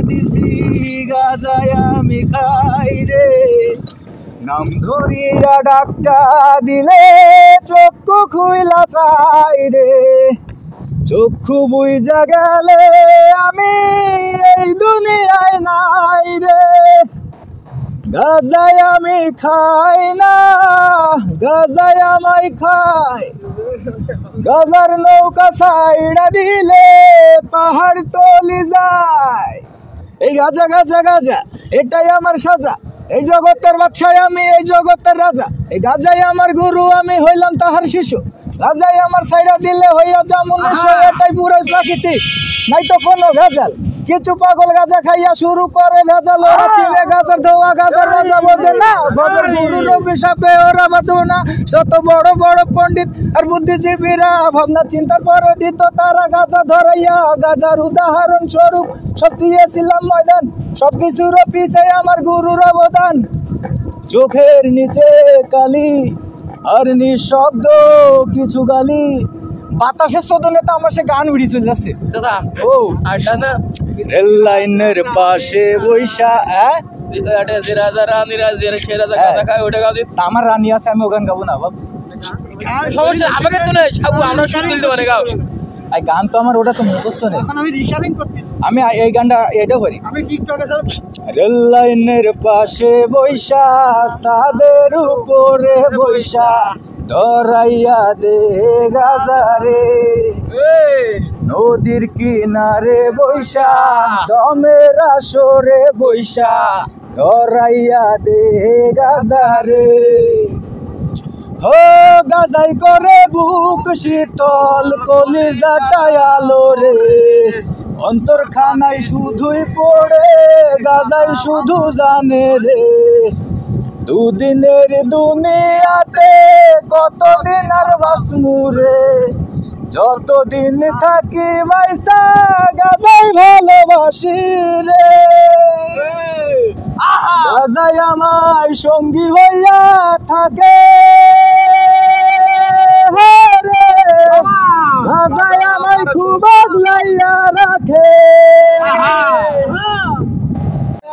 দিছি গাজায় আমি খাই রে নাম ধরিয়া ডাক্তা দিলে চক্ষু খুইলা চাই রে চক্ষু বুইজা গেলে আমি এই দুনিয়ায় নাই রে গাজায় আমি খাই না গাজায় আমায় খাই গাজার নৌকা সাইডা দিলে পাহাড় তলি যায় এই গাজা গাজা গাজা এটাই আমার সাজা এই জগতের বাদশাহ আমি এই জগতের রাজা এই গাজাই আমার গুরু আমি হইলাম তাহার শিশু গাজাই আমার সাইডা দিলে হইয়া যা মনুষ্য এটাই পুরো প্রাকৃতিক নাই তো কোনো ভেজাল কিছু পাগল গাজা খাইয়া শুরু করে ভেজাল ওরা চিনে গাজার ধোয়া গাজার মজা বোঝে না বাবার গুরুর অভিশাপে ওরা বাঁচবো না যত বড় বড় পণ্ডিত আর বুদ্ধিজীবীরা ভাবনা চিন্তার পরে দিত তারা গাজা ধরাইয়া গাজার উদাহরণ স্বরূপ সব দিয়েছিলাম ময়দান সবকিছুর পিছে আমার গুরুর অবদান চোখের নিচে কালি আর নিঃশব্দ কিছু গালি বাতাসের সদনে তো আমার সে গান উড়ি চলে যাচ্ছে ও রেল লাইনের পাশে বৈশা আমার রানী আছে আমি ওখান গাবো না বাবু সমস্যা আমাকে তো নেই আমরা শুনে দিতে পারে গাও এই গান তো আমার ওটা তো মুখস্থ নেই আমি এই গানটা এটা করি রেল লাইনের পাশে বৈশা সাদের উপরে বৈশা ধরাইয়া দে গাজারে নদীর কিনারে বৈশা দমের আসরে বৈশা ধরাইয়া দে গাজারে ও গাজাই করে বুক শীতল কলিজাটায় আলো রে অন্তর খানাই শুধুই পড়ে গাজাই শুধু জানে রে দুদিনের দুনিয়াতে কতদিন আর বাসমু রে যতদিন থাকি বাইসা গাজাই ভালোবাসি রে গাজাই আমায় সঙ্গী হইয়া থাকে গাজাই আমায় খুব আগলাইয়া রাখে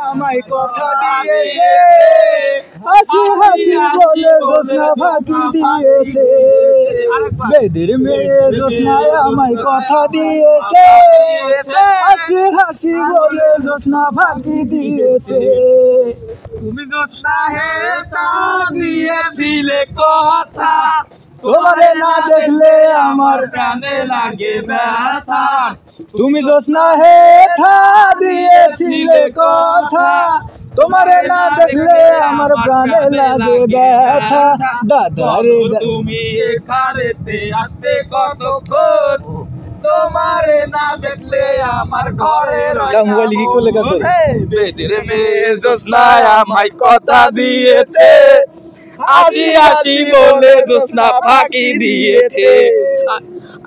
আমায় কথা দিয়েছে হাসি হাসি বলে জোসনা ফাঁকি দিয়েছে বেদের মেয়ে জোসনায় আমায় কথা দিয়েছে হাসি হাসি বলে জোসনা ফাঁকি দিয়েছে তুমি জোসনা হে তা দিয়েছিলে কথা তোমারে না দেখলে আমার কানে লাগে ব্যথা তুমি জোসনা হে থা দিয়েছিলে কথা তোমারে না দেখলে আমার প্রাণে লাগে ব্যথা দাদা রে তুমি এখানেতে আসতে কতক্ষণ তোমারে না দেখলে আমার ঘরে মোবাইল কি করলে কাজ করে বেদের মেয়ে জোসনায় আমায় কথা দিয়েছে আসি আসি বলে জোসনা ফাঁকি দিয়েছে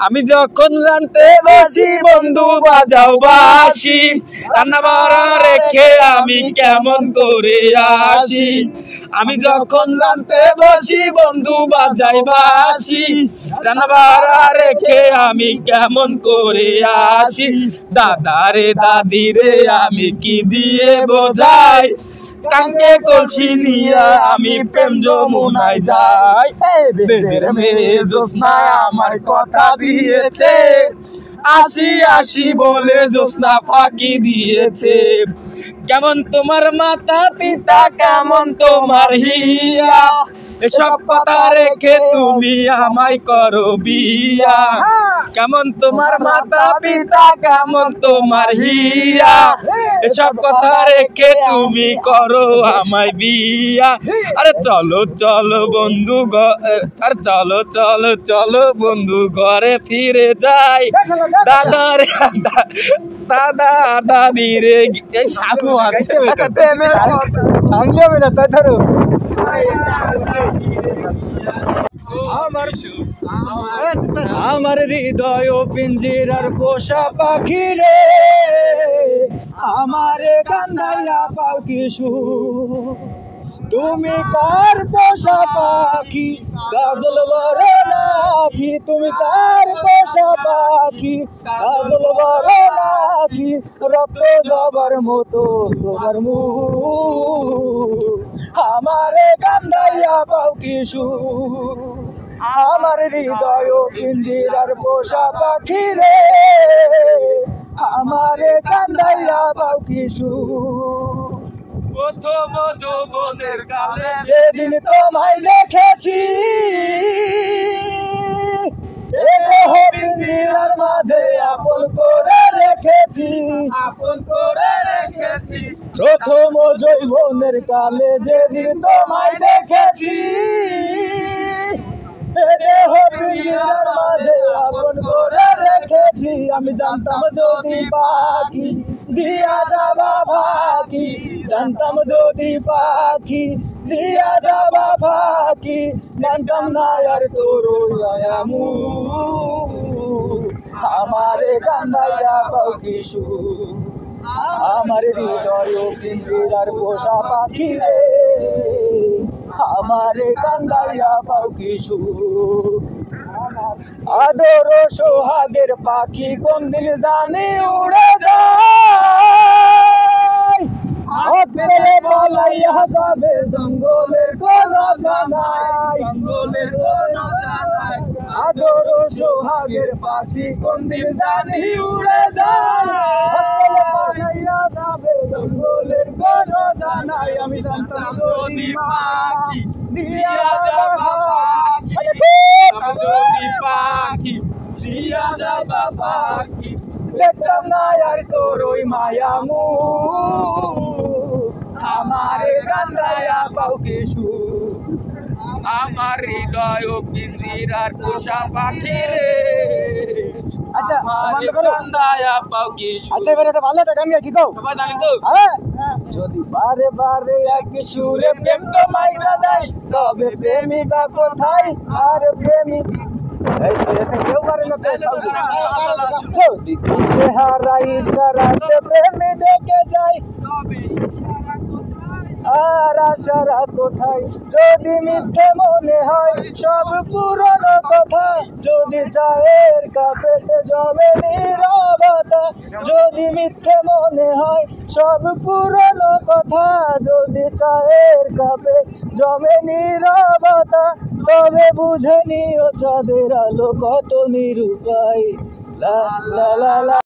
আমি যখন রানতে বসি বন্ধু বাজাও বাসি রান্না বাড়া রেখে আমি কেমন করে আসি আমি যখন রানতে বসি বন্ধু বাজাই বাসি রান্না বাড়া রেখে আমি কেমন করে আসি দাদারে দাদি রে আমি কি দিয়ে বোঝাই কাঙ্কে কলসি নিয়ে আমি প্রেম যমুনায় যাই বেদের মেয়ে জোসনায় আমার কথা দিয়েছে আসি আসি বলে জোসনা ফাঁকি দিয়েছে কেমন তোমার মাতা পিতা কেমন তোমার হিয়া এসব কথা রেখে তুমি আমায় করো বিয়া কেমন তোমার মাতা পিতা কেমন তোমার হিয়া এসব কথা রেখে তুমি করো আমায় বিয়া আরে চলো চলো বন্ধু আরে চলো চলো চলো বন্ধু ঘরে ফিরে যাই দাদা রে দাদা দাদি রে সাধু আছে আমার হৃদয় পিঞ্জিরার পোষা পাখি রে আমারে কান্দাইয়া পাও কিশু তুমি কার পোষা পাখি কাজল বড় নাকি তুমি কার পোষা পাখি কাজল বড় নাকি রক্ত জবার মতো তোমার মুখ আমারে কান্দাইয়া পাও কি সুর আমার হৃদয় পিঞ্জিরার পোষা পাখি রে আমারে কান্দাইয়া পাও কি সুর প্রথম যৌবনের কালে যেদিন তোমায় দেখেছি এ দেহ পিঞ্জিরার মাঝে আপন করে রেখেছি প্রথম যৌবনের কালে যেদিন তোমায় দেখেছি এ দেহ পিঞ্জিরার মাঝে আপন করে রেখেছি আমি জানতাম যদি পাখি দিয়া যাবা ফাঁকি জানতাম যদি পাখি দিয়া যাবা ফাঁকি জানতাম না আর তোর আয়ামু আমারে কান্দাইয়া পাও কি সুর আমার হৃদয় পিঞ্জিরার পোষা পাখি রে আমারে কান্দাইয়া পাও কি সুর আদর সোহাগের পাখি কোন দিন জানি উড়ে যায় আপেলে বলাইয়া যাবে জঙ্গলের কোন জানাই আদর সোহাগের পাখি কোন দিন জানি উড়ে যায় আপেলে বলাইয়া যাবে জঙ্গলের কোন জানাই আমি জানতাম যদি পাখি দিয়া যাবা পাখি দেখতাম না আর তোর ওই মায়া মুখ আমারে কান্দাইয়া পাও কি সুর আমার হৃদয় পিঞ্জিরার পোষা পাখি রে আচ্ছা বন্ধ করো কান্দায়া পাও কি আচ্ছা এবার একটা ভালো একটা গান গাইছি কও সবাই জানি তো হ্যাঁ যদি বারে বারে এক সুরে প্রেম তো মাইরা দেয় তবে প্রেমিকা কোথায় আর প্রেমিক এই তো এটা কেউ পারে না তো দিদি সে হারাই ইশারাতে প্রেমে দেখে যাই আর আশারা কোথায় যদি মিথ্যে মনে হয় সব পুরনো কথা যদি চায়ের কাপেতে জমে নীরবতা যদি মিথ্যে মনে হয় সব পুরনো কথা যদি চায়ের কাপে জমে নীরবতা তবে বুঝে নিও চাঁদের আলো কত নিরুপায় লা লা লা লা